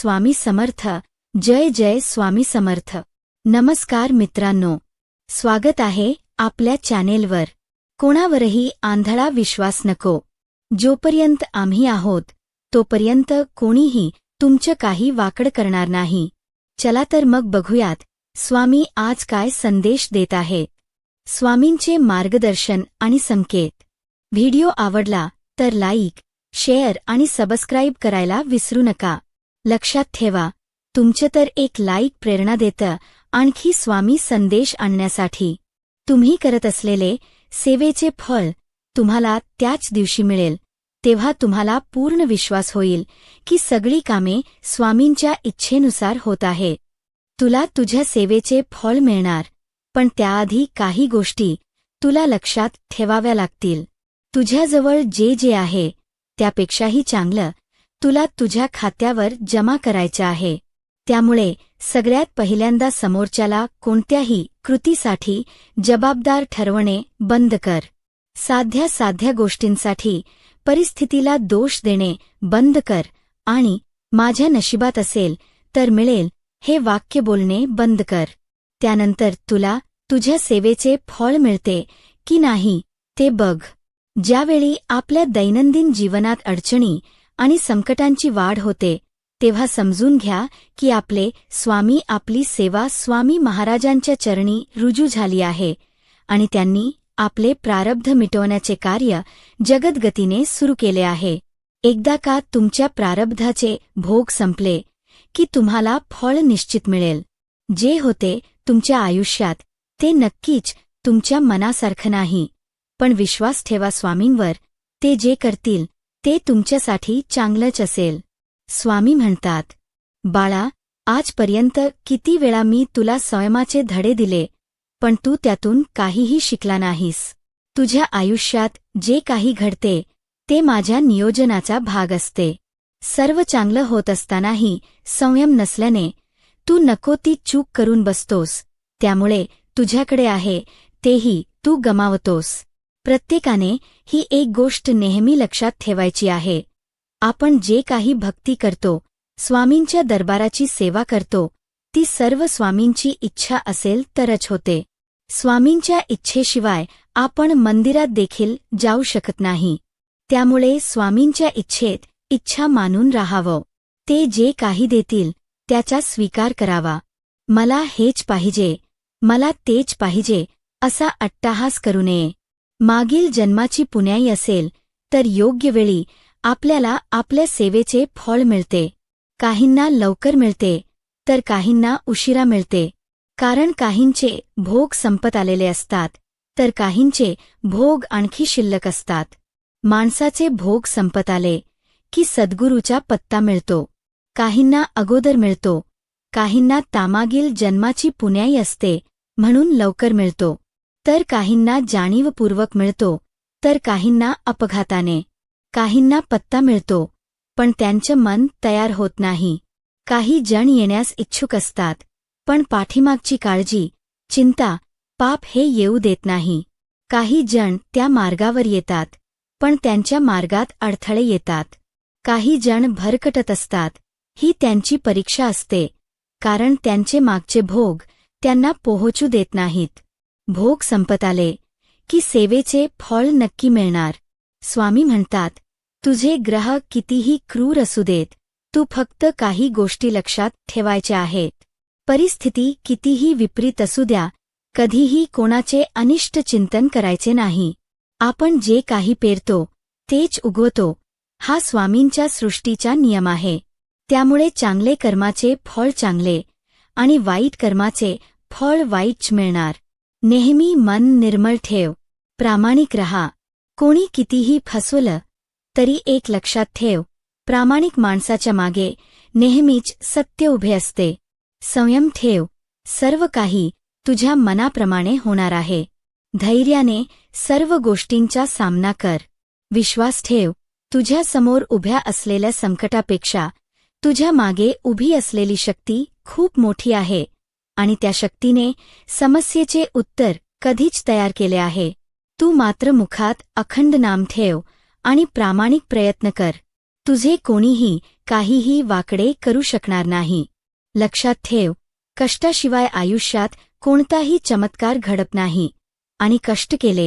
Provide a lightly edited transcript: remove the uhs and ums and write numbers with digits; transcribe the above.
स्वामी समर्थ. जय जय स्वामी समर्थ. नमस्कार मित्रांनो, स्वागत आहे आपल्या चॅनेलवर. कोणावरही आंधळा विश्वास नको. जोपर्यंत आम्ही आहोत तोपर्यंत कोणीही तुमचं काही वाकड करणार नाही. चला तर मग बघूयात स्वामी आज काय संदेश देत आहेत. स्वामींचे मार्गदर्शन आणि संकेत. व्हिडिओ आवडला तर लाईक, शेअर आणि सबस्क्राईब करायला विसरू नका. लक्षात ठेवा, तुमचं तर एक लाईक प्रेरणा देतं आणखी स्वामी संदेश आणण्यासाठी. तुम्ही करत असलेले सेवेचे फळ तुम्हाला त्याच दिवशी मिळेल. तेव्हा तुम्हाला पूर्ण विश्वास होईल की सगळी कामे स्वामींच्या इच्छेनुसार होत आहेत. तुला तुझ्या सेवेचे फळ मिळणार, पण त्याआधी काही गोष्टी तुला लक्षात ठेवाव्या लागतील. तुझ्याजवळ जे आहे त्यापेक्षाही चांगलं तुला तुझ्या खात्यावर जमा करायचं आहे. त्यामुळे सगळ्यात पहिल्यांदा समोरच्याला कोणत्याही कृतीसाठी जबाबदार ठरवणे बंद कर. साध्या गोष्टींसाठी परिस्थितीला दोष देणे बंद कर आणि माझ्या नशिबात असेल तर मिळेल हे वाक्य बोलणे बंद कर. त्यानंतर तुला तुझ्या सेवेचे फळ मिळते की नाही ते बघ. ज्यावेळी आपल्या दैनंदिन जीवनात अडचणी आणि संकटांची वाढ होते तेव्हा समजून घ्या की आपले स्वामी आपली सेवा स्वामी महाराजांच्या चरणी रुजू झाली आहे आणि त्यांनी आपले प्रारब्ध मिटवण्याचे कार्य जगदगतीने सुरू केले आहे. एकदा का तुमच्या प्रारब्धाचे भोग संपले की तुम्हाला फळ निश्चित मिळेल. जे होते तुमच्या आयुष्यात ते नक्कीच तुमच्या मनासारखं नाही, पण विश्वास ठेवा स्वामींवर. ते जे करतील ते तुमच्यासाठी चांगलंच असेल. स्वामी म्हणतात, बाळा, आजपर्यंत किती वेळा मी तुला संयमाचे धडे दिले, पण तू त्यातून काहीही शिकला नाहीस. तुझ्या आयुष्यात जे काही घडते ते माझ्या नियोजनाचा भाग असते. सर्व चांगलं होत असतानाही संयम नसल्याने तू नको ती चूक करून बसतोस. त्यामुळे तुझ्याकडे आहे तेही तू गमावतोस. प्रत्येकाने ही एक गोष्ट नेहमी लक्षात ठेवायची आहे. आपण जे काही भक्ती करतो, स्वामींच्या दरबाराची सेवा करतो, ती सर्व स्वामींची इच्छा असेल तरच होते. स्वामींच्या इच्छेशिवाय आपण मंदिरात देखील जाऊ शकत नाही. त्यामुळे स्वामींच्या इच्छेत इच्छा मानून राहावं. ते जे काही देतील त्याचा स्वीकार करावा. मला हेच पाहिजे, मला तेच पाहिजे असा अट्टाहास करू नये. मागील जन्माची पुण्याई असेल तर योग्य वेळी आपल्याला आपल्या सेवेचे फळ मिळते. काहींना लवकर मिळते तर काहींना उशिरा मिळते. कारण काहींचे भोग संपत आलेले असतात तर काहींचे भोग आणखी शिल्लक असतात. माणसाचे भोग संपत आले की सद्गुरूचा पत्ता मिळतो. काहींना अगोदर मिळतो, काहींना तामागील जन्माची पुण्याई असते म्हणून लवकर मिळतो, तर काहींना जाणीवपूर्वक मिळतो, तर काहींना अपघाताने. काहींना पत्ता मिळतो पण त्यांचं मन तयार होत नाही. काही जण येण्यास इच्छुक असतात पण पाठीमागची काळजी, चिंता, पाप हे येऊ देत नाही. काही जण त्या मार्गावर येतात पण त्यांच्या मार्गात अडथळे येतात. काही जण भरकटत असतात. ही त्यांची परीक्षा असते, कारण त्यांचे मागचे भोग त्यांना पोहोचू देत नाहीत. भोग संपत आले की सेवेचे फळ नक्की मिळणार. स्वामी म्हणतात, तुझे ग्रह कितीही क्रूर असू देत, तू फक्त काही गोष्टी लक्षात ठेवायच्या आहेत. परिस्थिती कितीही विपरीत असू द्या, कधीही कोणाचे अनिष्ट चिंतन करायचे नाही. आपण जे काही पेरतो तेच उगवतो, हा स्वामींच्या सृष्टीचा नियम आहे. त्यामुळे चांगले कर्माचे फळ चांगले आणि वाईट कर्माचे फळ वाईट मिळणार. नेहमी मन निर्मळ ठेव, प्रामाणिक रहा. कोणी कितीही फसवलं तरी एक लक्षात ठेव, प्रामाणिक माणसाच्या मागे नेहमीच सत्य उभे असते. संयम ठेव, सर्व काही तुझ्या मनाप्रमाणे होणार आहे. धैर्याने सर्व गोष्टींचा सामना कर. विश्वास ठेव, तुझ्या समोर उभ्या असलेल्या संकटापेक्षा तुझ्या मागे उभी असलेली शक्ती खूप मोठी आहे आणि त्या शक्तीने समस्येचे उत्तर कधीच तयार केले आहे. तू मात्र मुखात अखंड नाम ठेव आणि प्रामाणिक प्रयत्न कर. तुझे कोणीही काहीही वाकडे करू शकणार नाही. लक्षात ठेव, कष्टाशिवाय आयुष्यात कोणताही चमत्कार घडत नाही आणि कष्ट केले